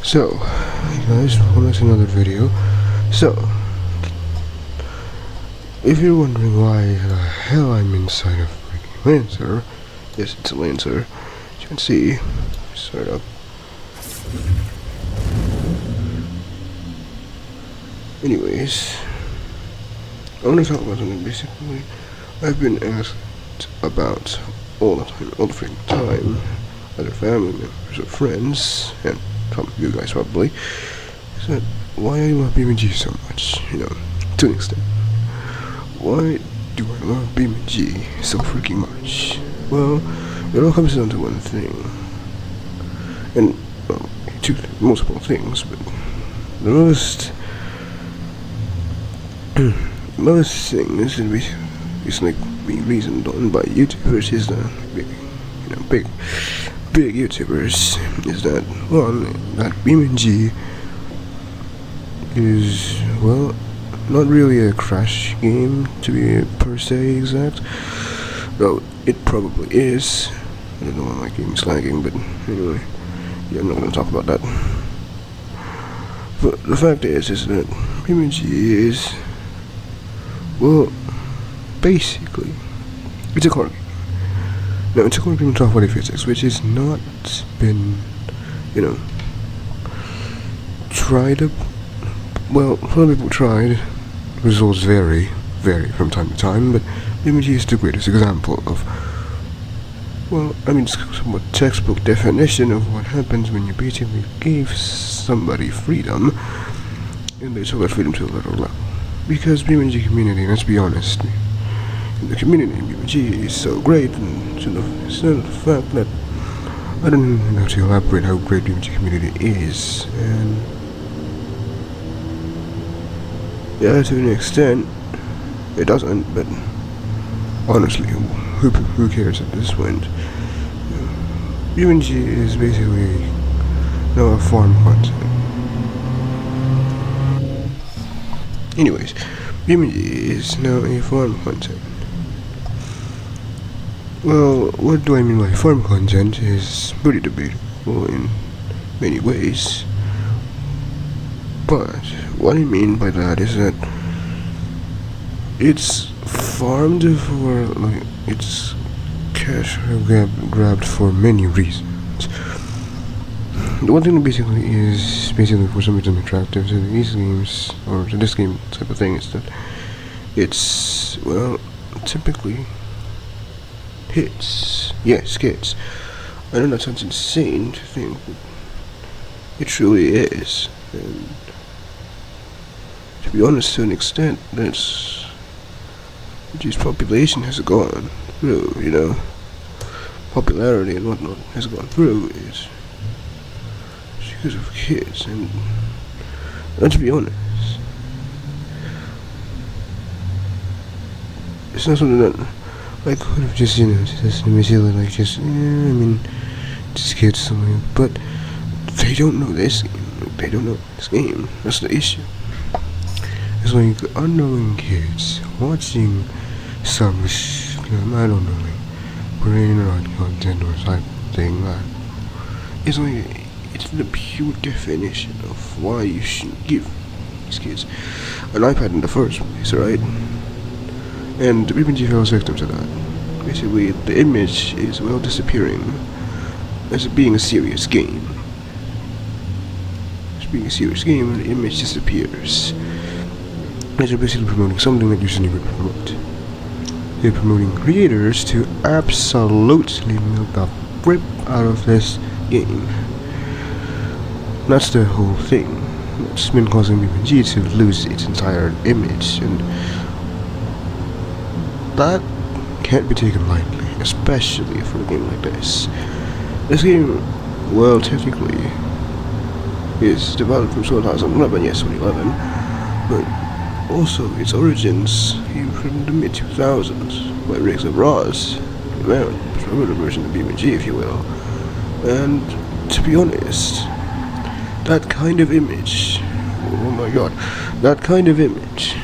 So, guys, welcome to another video. So, if you're wondering why the hell I'm inside of freaking Lancer, yes, it's a Lancer, as you can see, sort of. Anyways, I want to talk about something basically I've been asked about all the freaking time, other family members or friends, and some of you guys probably, is that why I love BeamNG so much, to an extent. Why do I love BeamNG so freaking much? Well, it all comes down to one thing, and, well, multiple things, but the most thing is that it's like being reasoned on by YouTubers is that big YouTubers is that one, that BeamNG is, well, not really a crash game to be per se exact. Though it probably is. I don't know why my game is lagging, but anyway, yeah, I'm not gonna talk about that. But the fact is that BeamNG is, well, basically, it's a car game. Now, it's a car game with top 40 physics, which has not been, tried up. Well, some people tried. Results vary from time to time, but BeamNG is the greatest example of, well, I mean, somewhat textbook definition of what happens when you basically give somebody freedom, and they took that freedom to a little level. Because BeamNG community, let's be honest, the community in BeamNG is so great, and it's not the fact that I don't even know how to elaborate how great BeamNG community is, and yeah, to an extent, it doesn't, but honestly, who cares at this point? BeamNG is basically now a farm content. Anyways, BeamNG is now a farm content. Well, what do I mean by farm content is pretty debatable in many ways. But what I mean by that is that it's farmed for, like, it's cash grabbed for many reasons. The one thing that basically is for some reason attractive to these games, or to this game type of thing, is that it's, well, typically hits. Yes, hits. I know that sounds insane to think, but it truly is. And to be honest, to an extent, that's BeamNG's population has gone through, popularity and whatnot has gone through is because of kids. And let's be honest, it's not something that I could have just, just immediately, like, just kids something, but they don't know this game. They don't know this game. That's the issue. It's like unknowing kids watching some, I don't know, like brain rot content or type thing. It's like, it's the pure definition of why you shouldn't give these kids an iPad in the first place, right? And BeamNG falls victim to that. Basically, the image is, well, disappearing as it being a serious game. Being a serious game, and the image disappears. They're basically promoting something that you shouldn't even promote. They're promoting creators to absolutely milk the rip out of this game. That's the whole thing. It's been causing BeamNG to lose its entire image, and that can't be taken lightly, especially for a game like this. This game, well, technically, is developed from 2011, yes, 2011, but also its origins came from the mid-2000s by Riggs of Ross, well, the version of BeamNG, if you will. And to be honest, that kind of image, oh my god, that kind of image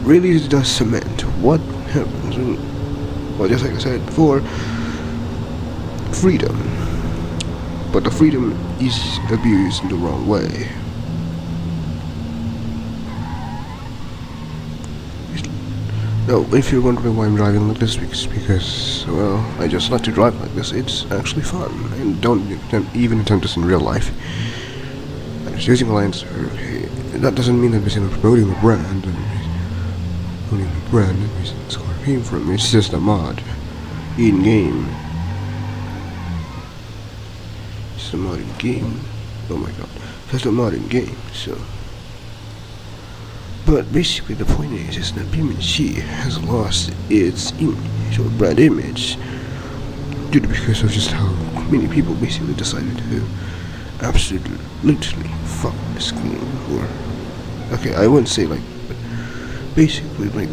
really does cement what happens when, well, just like I said before, freedom. but the freedom is abused in the wrong way. Now, if you're wondering why I'm driving like this, it's because, well, I just like to drive like this. It's actually fun, and don't even attempt this in real life. I'm just using a Lancer. Okay, that doesn't mean that I'm promoting the brand. Promoting the brand, that's where it came from. It's just a mod in game. It's a mod in game. Oh my god, just a mod in game. So. But basically the point is that BeamNG has lost its image or brand image due to because of just how many people basically decided to absolutely fuck this game. Or okay, I wouldn't say like, but basically like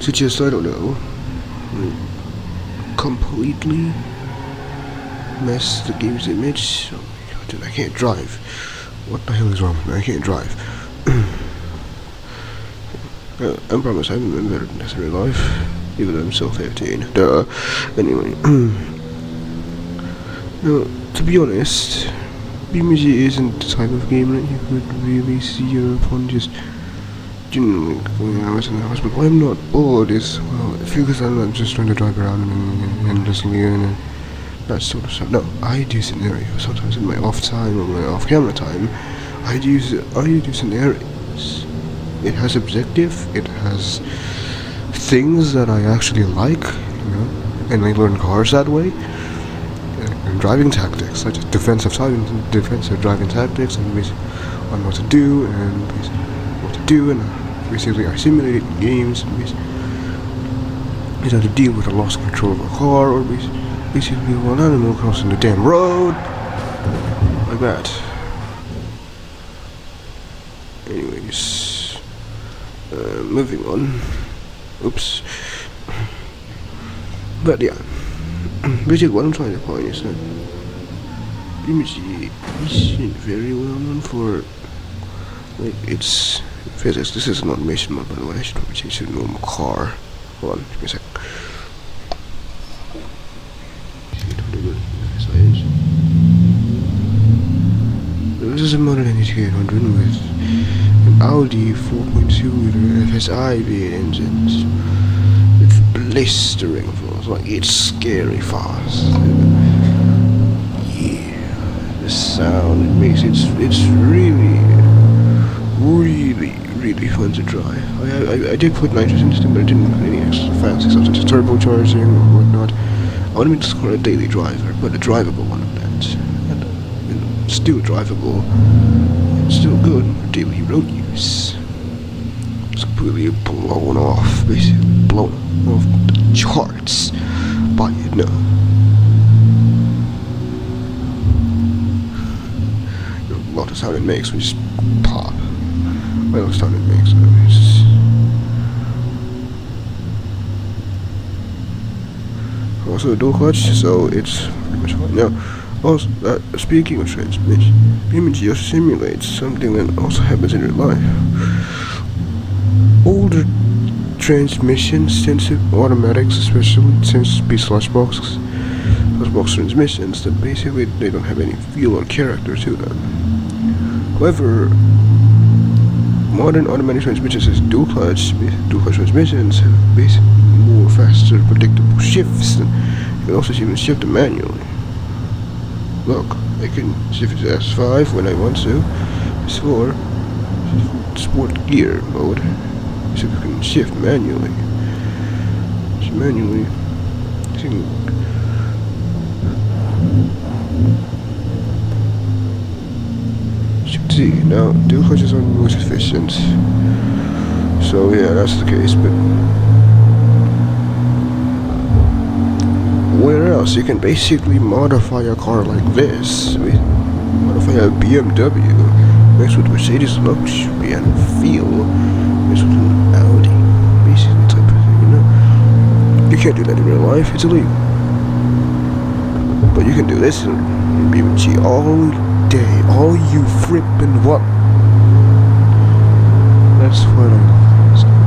to just, I don't know, like, completely mess the game's image. Oh my god, dude, I can't drive. What the hell is wrong with me? I can't drive. I promise I haven't been better than this in real life, even though I'm still 15. Duh. Anyway, now, to be honest, BeamNG isn't the type of game that you could really see upon just generally going out in the house. But why I'm not bored is, well, because I'm not just trying to drive around and endlessly and that sort of stuff. No, I do scenarios sometimes in my off time or my off camera time. I do scenarios. It has objective, it has things that I actually like, you know, and I learn cars that way. And driving tactics, such as defensive driving tactics, and on what to do, and basically I simulated games, and basically how to deal with a lost control of a car, or basically one animal crossing the damn road, like that. Anyways. Moving on. Oops. But yeah, basically what I'm trying to point is that BeamNG isn't very well known for like its physics. This is an automation mode, by the way. I should probably change to a normal car. Hold on, give me a sec. This is a model NT800 with an Audi 4.2 liter FSI V8 engines with blistering force, like it's scary fast. Yeah, the sound it makes, it's really fun to drive. I did put nitrous into it, but I didn't put any extra fancy stuff such as turbocharging or whatnot. I want to make this car a daily driver, but a drivable one of that. And still drivable. Still good for daily road use. It's completely blown off, basically blown off the charts by it. No. You know, a lot of sound it makes when you just pop. I know the sound it makes. Also a dual clutch, so it's pretty much fine. Now, also, speaking of transmission, BeamNG also simulates something that also happens in real life. Older transmissions tend to automatics, especially since be slushbox transmissions, that basically they don't have any feel or character to them. However, modern automatic transmissions as dual clutch transmissions have basically more faster, predictable shifts, and you can also even shift them manually. Look, I can shift it to S5 when I want to. S4, sport gear mode. So you can shift manually. Just manually. See, now dual clutches are most efficient. So yeah, that's the case, but where else? You can basically modify a car like this. Modify a BMW, mix with Mercedes luxury and feel, mix with an Audi, basically type of thing, you know? You can't do that in real life, it's illegal. But you can do this in BeamNG all day, all you frippin' what? That's what I love.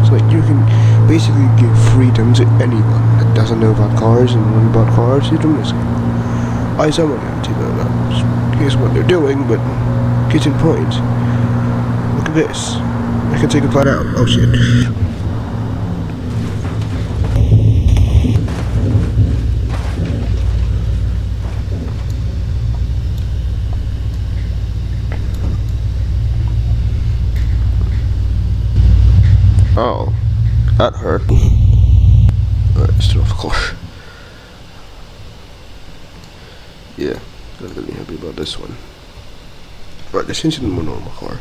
It's like you can basically give freedom to anyone that doesn't know about cars and learn about cars. You don't miss it. I sound like pretty well. Here's what they're doing, but getting point. Look at this. I can take a plot out. Oh shit. Oh, that hurt. Alright, still off the car. Yeah, not really happy about this one. Right, let's change it to a more normal car.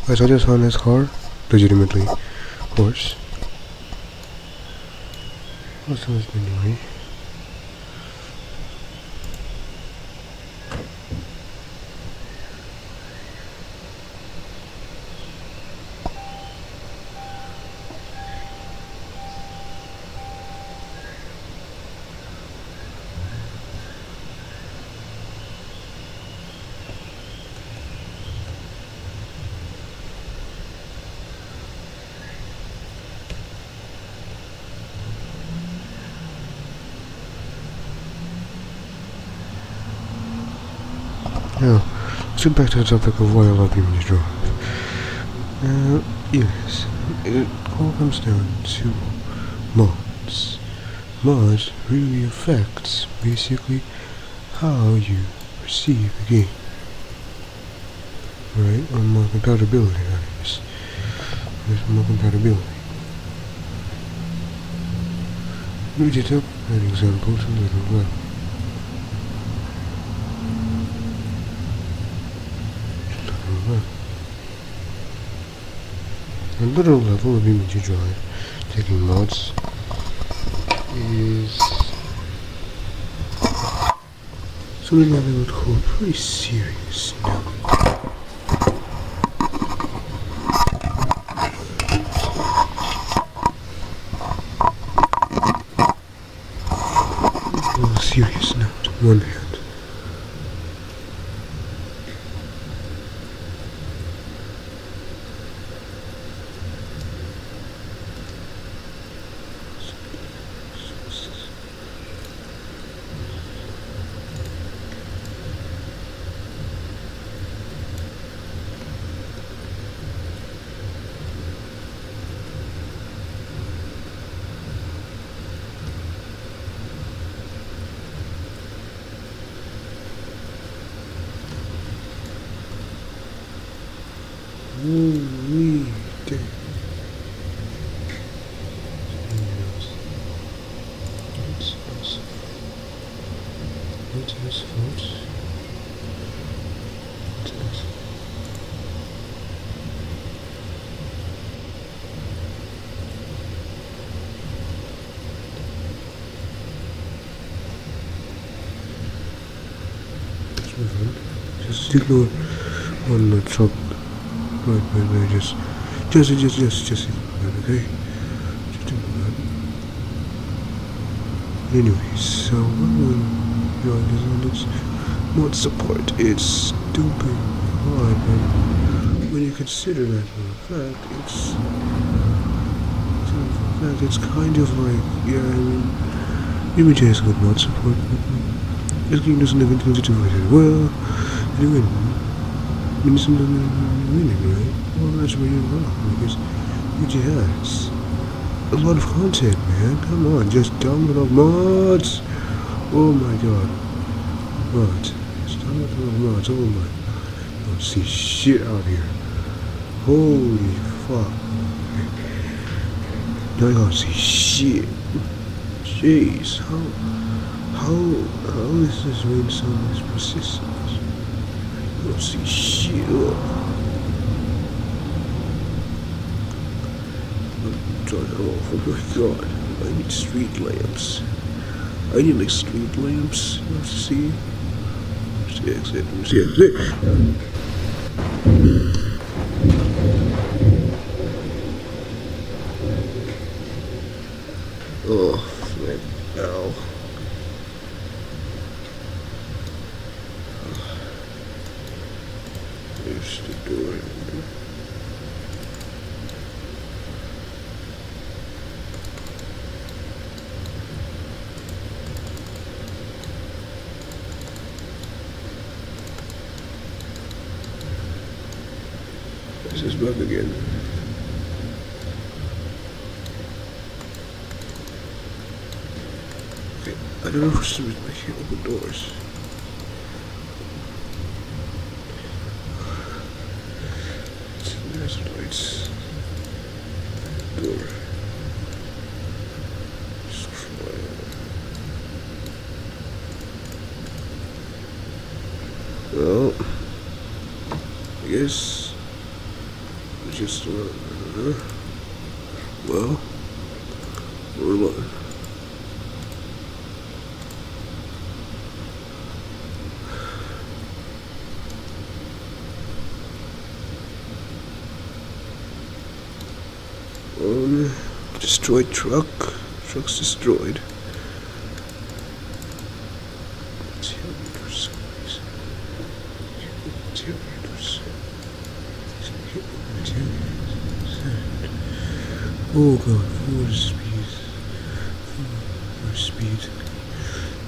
Guys, I just found this car, legitimately, of course. What's this anyway? Now, let's get back to the topic of why I love BeamNG.drive. Yes, it all comes down to mods. Mods really affects, basically, how you perceive a game. Right? Or more compatibility, that is. There's more compatibility. Let me just take an example to little level. A literal level of BeamNG.drive, taking mods, is something that I would call pretty serious now. A little serious note, on one hand. Just ignore on the top right, just ignore that, okay? Just ignore that. Anyways, so when you're on this mod support, it's stupid hard, but when you consider that for a fact, it's fact, it's kind of like, yeah, I mean, BeamNG has good mod support, but this game doesn't have anything to do with it. Well, anyway, I mean, it's winning, right? Well, that's where you're wrong, because BeamNG has a lot of content, man. Come on, just download mods. Oh my god. Mods. Just download mods. Oh my. I don't see shit out here. Holy fuck. I don't see shit. Jeez. How is this rain so persistent? I don't see shit. Oh my god. I need street lamps. I need like street lamps. Let's see. Exit. Oh, flip. Ow. There's the door. This is bug again. Okay, I don't know for some reason I can't open doors. There's lights. Door. Well, I guess. Just well, what? Destroyed truck. Truck's destroyed. Oh god, full speed.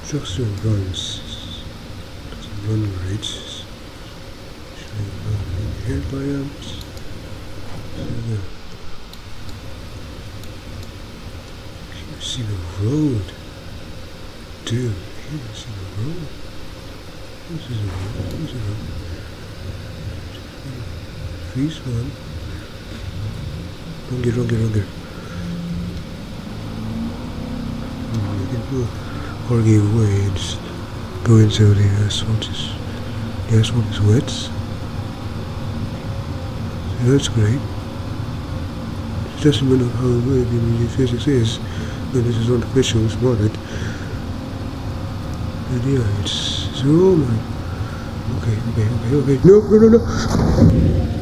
Trucks don't run. Doesn't run right. Hit by amps. Can't see the road. Dude, can't see the road. This is a road. Freeze one. Wrong. Or give way and just go into the asphalt. The asphalt is wet. So that's great. It's just a matter of how the physics is. But this is not official, it's modded. And yeah, it's so oh my. Okay. No.